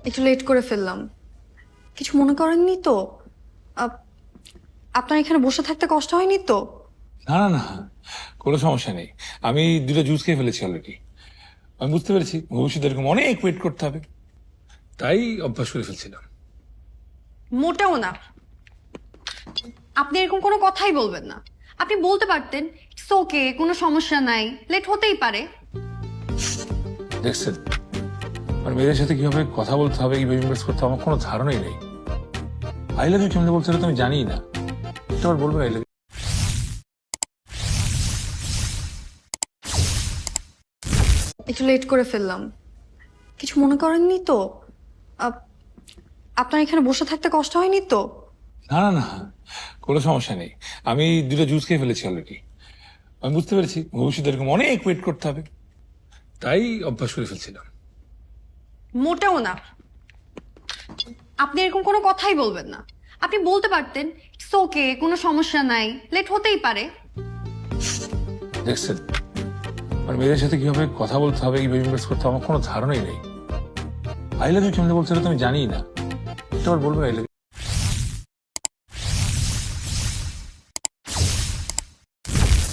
একটু লেট করে ফেললাম। কিছু মনে করেননি তো? আপ- আপনার এখানে বসে থাকতে কষ্ট হয়নি তো? না না না, কোনো সমস্যা নেই। আমি দুটো জুস খেয়ে ফেলেছি অলরেডি। আমি বুঝতে পেরেছি ভবিষ্যতে এরকম অনেক ওয়েট করতে হবে, তাই অভ্যাস করে ফেলছিলাম। মোটেও না। আপনি এরকম কোনো কথাই বলবেন না। আপনি বলতে পারতেন ইটস ওকে, কোনো সমস্যা নাই, লেট হতেই পারে। দেখছেন, আর মেয়েদের সাথে কিভাবে কথা বলতে হবে, কিভাবে ইমপ্রেস করতে হবে, আমার কোনো ধারণাই নেই। আই লাভ ইউ কেমনে বলতে হবে তো আমি জানিই না। এটা আবার বলবো আই লাভ। একটু লেট করে ফেললাম। কিছু মনে করেননি তো? আপ- আপনার এখানে বসে থাকতে কষ্ট হয়নি তো? না না না, কোনো সমস্যা নেই। আমি দুটো জুস খেয়ে ফেলেছি অলরেডি। আমি বুঝতে পেরেছি ভবিষ্যতে এরকম অনেক ওয়েট করতে হবে, তাই অভ্যাস করে ফেলছিলাম। মোটেও না। আপনি এরকম কোনো কথাই বলবেন না। আপনি বলতে পারতেন ইটস ওকে, কোনো সমস্যা নাই, লেট হতেই পারে। দেখছেন, আর মেয়েদের সাথে কিভাবে কথা বলতে হবে, কিভাবে ইমপ্রেস করতে হবে, আমার কোনো ধারণাই নেই। আই লাভ ইউ কেমনে বলতে হবে তো আমি জানিই না। এটা আবার বলবো আই লাভ।